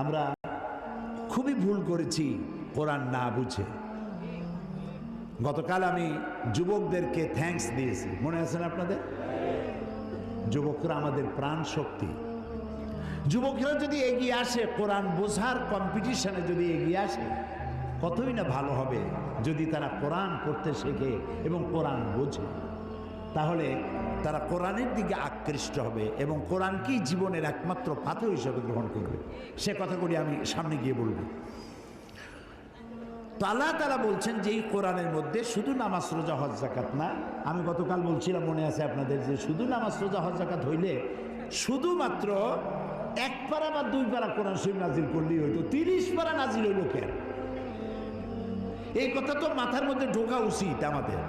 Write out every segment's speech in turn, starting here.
আমরা খুবই ভুল করেছি কোরআন না বুঝে। গতকাল আমি যুবকদেরকে থ্যাঙ্কস দিয়েছি, মনে আছে না আপনাদের? যুবকরা আমাদের প্রাণ শক্তি। যুবকরা যদি এগিয়ে আসে, কোরআন বোঝার কম্পিটিশনে যদি এগিয়ে আসে, কতই না ভালো হবে যদি তারা কোরআন পড়তে শেখে এবং কোরআন বোঝে। তাহলে তারা কোরআনের দিকে আকৃষ্ট হবে এবং কোরআনকেই জীবনের একমাত্র পাথর হিসেবে গ্রহণ করবে। সে কথাগুলি আমি সামনে গিয়ে বলবো। তো আল্লাহ তাআলা বলছেন যে এই কোরআনের মধ্যে শুধু নামাজ রোজা হজ যাকাত না। আমি গতকাল বলছিলাম, মনে আছে আপনাদের, যে শুধু নামাজ রোজা হজ যাকাত হইলে শুধুমাত্র 1 পারা বা 2 পারা কোরআন শরীফ নাজিল করলেই হইতো, 30 পারা নাজিল হইল কেন? এই কথা তো মাথার মধ্যে ঢোকা উচিত আমাদের।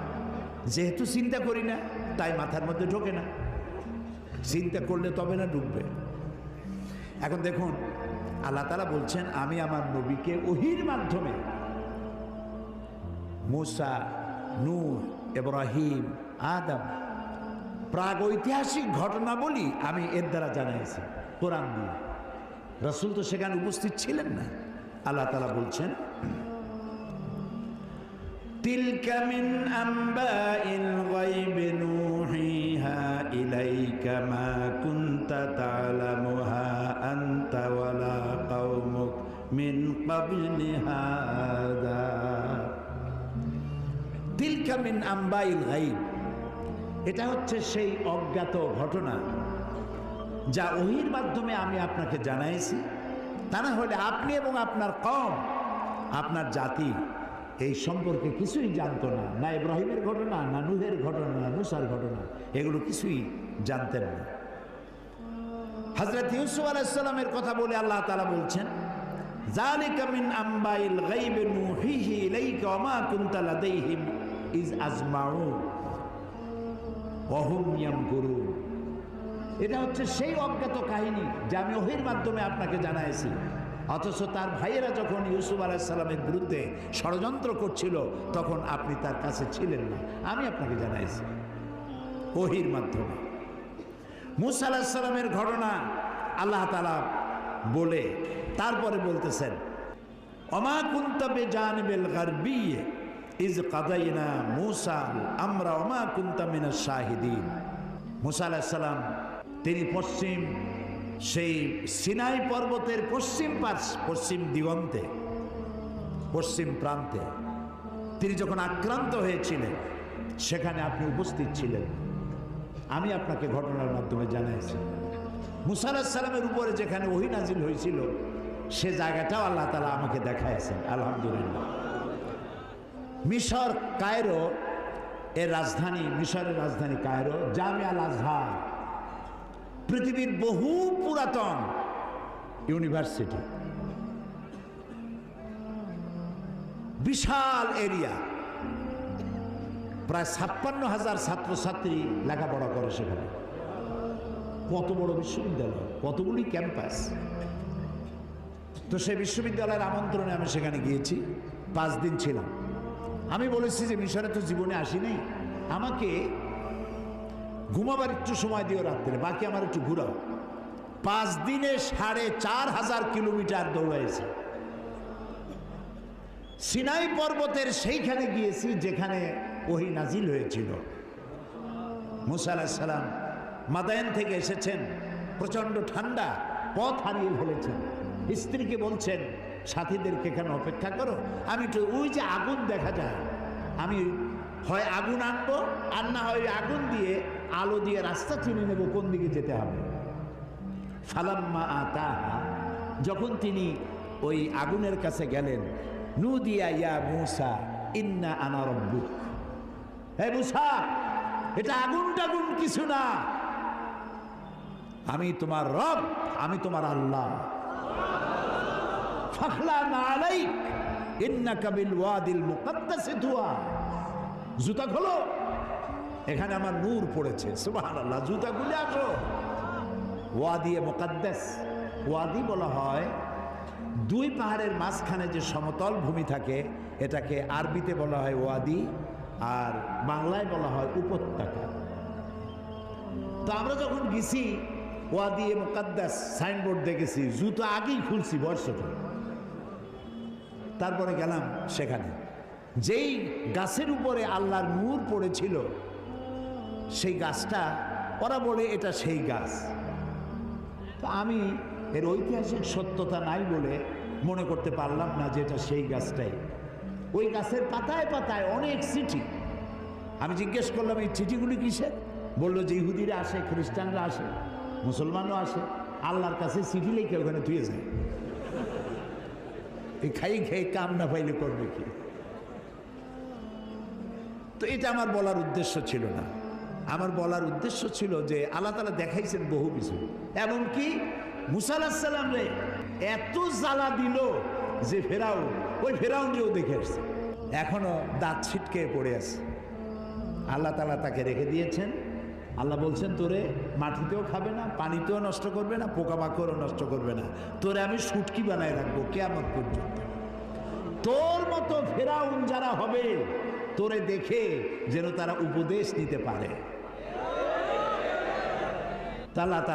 যেহেতু চিন্তা করি না তাই মাথার মধ্যে ঢোকে না, চিন্তা করলে তবে না ঢুকবে। এখন দেখুন, আল্লাহ তাআলা বলছেন আমি আমার নবীকে ওহীর মাধ্যমে মুসা, নূহ, ইব্রাহিম, আদম প্রাগৈতিহাসিক ঘটনাবলী আমি এর দ্বারা জানাইছি কোরআন দিয়ে। রাসূল তো সেখানে উপস্থিত ছিলেন না। আল্লাহ তাআলা বলছেন তিলকা মিন আম্বাইল গায়বি নূহিহা ইলাইকা মা কুনতা তা'লামুহা আনতা ওয়ালা কওমুক মিন ক্বাবলি হাযা। তিলকা মিন আম্বাইল গায়ব, এটা হচ্ছে সেই অজ্ঞাত ঘটনা যা ওহীর মাধ্যমে আমি আপনাকে জানাইছি। তা না হলে আপনি এবং আপনার কওম, আপনার জাতি এই সম্পর্কে কিছুই জানতো না। না ইব্রাহিমের ঘটনা, না নূহের ঘটনা, না মুসার ঘটনা, এগুলো কিছুই জানতেন না। হযরত ইউসুফ আলাইহিস সালামের কথা বলে আল্লাহ তাআলা বলছেন যালিকা মিন আম্বাইল গায়বি নূহিহি ইলাইকা ওয়া মা কুনতা লাদাইহিম ইজ আজমাউ ওয়া হুম ইয়ামকুরুন। এটা হচ্ছে সেই অজ্ঞাত কাহিনী যা আমি ওহীর মাধ্যমে আপনাকে জানাইছি। অথচ তার ভাইয়েরা যখন ইউসুফ আলাইহিস সালামের বিরুদ্ধে ষড়যন্ত্র করছিল তখন আপনি তার কাছে ছিলেন না, আমি আপনাকে জানাইছি ওহীর মাধ্যমে। মূসা আলাইহিস সালামের ঘটনা আল্লাহ তাআলা বলে তারপরে বলতেছেন ওমা কুনতা বিজানিবিল গারবি ইজ কাদাইনা মূসা আমরা ওমা কুনতা মিনাশ শাহিদিন। মূসা আলাইহিস সালাম তিনি পশ্চিম সেই সিনাই পর্বতের পশ্চিম দিগন্তে, পশ্চিম প্রান্তে তিনি যখন আক্রান্ত হয়েছিলেন সেখানে আপনি উপস্থিত ছিলেন। আমি আপনাকে ঘটনার মাধ্যমে জানাইছি। মূসা আলাইহিস সালামের উপরে যেখানে ওহী নাজিল হয়েছিল সে জায়গাটাও আল্লাহ তাআলা আমাকে দেখাইছেন। আলহামদুলিল্লাহ। মিশর কায়রো এর রাজধানী, মিশরের রাজধানী কায়রো, জামিয়া আল আজহার পৃথিবীর বহু পুরাতন ইউনিভার্সিটি, বিশাল এরিয়া, প্রায় 56,000 ছাত্রছাত্রী লেখাপড়া করে সেখানে। কত বড় বিশ্ববিদ্যালয়, কতগুলি ক্যাম্পাস। তো সেই বিশ্ববিদ্যালয়ের আমন্ত্রণে আমি সেখানে গিয়েছি, 5 দিন ছিলাম। আমি বলেছি যে মিশরে তো জীবনে আসিনি, আমাকে ঘুমাবার একটু সময় দিও রাত্রে, বাকি আমার একটু ঘুরাও। 5 দিনে 4,500 কিলোমিটার দৌড়াইছি। সিনাই পর্বতের সেইখানে গিয়েছি যেখানে ওহী নাজিল হয়েছিল। মূসা আলাইহিস সালাম মাদায়েন থেকে এসেছেন, প্রচণ্ড ঠান্ডা, পথ হারিয়ে ফেলেছেন। স্ত্রীকে বলছেন সাথীদেরকে এখানে অপেক্ষা করো, আমি একটু ওই যে আগুন দেখা যায়, আমি হয় আগুন আনবো আর না হয় আগুন দিয়ে আলো দিয়ে রাস্তা চিনে নেব কোন দিকে যেতে হবে। ফালাম্মা আতাহা, যখন তিনি ওই আগুনের কাছে গেলেন, নুদিয়া ইয়া মূসা ইন্না আনা রাব্বুক, হে মূসা এটা আগুন টাগুন কিছু না, আমি তোমার রব, আমি তোমার আল্লাহ। ফাখলানা আলাইক ইন্নাকা বিল ওয়াদিল মুকাদ্দাসি তুয়া, জুতা খোলো, এখানে আমার নূর পড়েছে। সুবহানাল্লাহ, জুতা খুলে আসো। ওয়াদি মুকাদ্দাস, ওয়াদি বলা হয় 2 পাহাড়ের মাঝখানে যে সমতল ভূমি থাকে এটাকে আরবিতে বলা হয় ওয়াদি, আর বাংলায় বলা হয় উপত্যকা। তো আমরা যখন গেছি ওয়াদি মুকাদ্দাস সাইনবোর্ড দেখেছি, জুতো আগেই খুলছি বর্ষটা। তারপরে গেলাম সেখানে, যেই গাছের উপরে আল্লাহর নূর পড়েছিল সেই গাছটা, ওরা বলে এটা সেই গাছ। তো আমি এর ঐতিহাসিক সত্যতা নাই বলে মনে করতে পারলাম না যে এটা সেই গাছটাই। ওই গাছের পাতায় পাতায় অনেক চিঠি। আমি জিজ্ঞেস করলাম এই চিঠিগুলি কিসের? বললো যে ইহুদিরা আসে, খ্রিস্টানরা আসে, মুসলমানও আসে, আল্লাহর কাছে চিঠি লিখে ওখানে ধুয়ে যায়। এই খাই খেয়ে কাম না পাইলে করবে কি? তো এটা আমার বলার উদ্দেশ্য ছিল না। আমার বলার উদ্দেশ্য ছিল যে আল্লাহ তাআলা দেখাইছেন বহু কিছু, এমনকি মুসা আলাইহিস সালাম রে এত জ্বালা দিল যে ওই ফেরাউনকেও দেখে আসছে, এখনো দাঁত ছিটকে পড়ে আছে। আল্লাহ তাআলা তাকে রেখে দিয়েছেন। আল্লাহ বলছেন তোরে মাটিতেও খাবে না, পানিতেও নষ্ট করবে না, পোকামাকড়ও নষ্ট করবে না, তোরে আমি শুটকি বানায় রাখবো কিয়ামত পর্যন্ত। তোর মতো ফেরাউন যারা হবে তোরে দেখে যেন তারা উপদেশ নিতে পারে।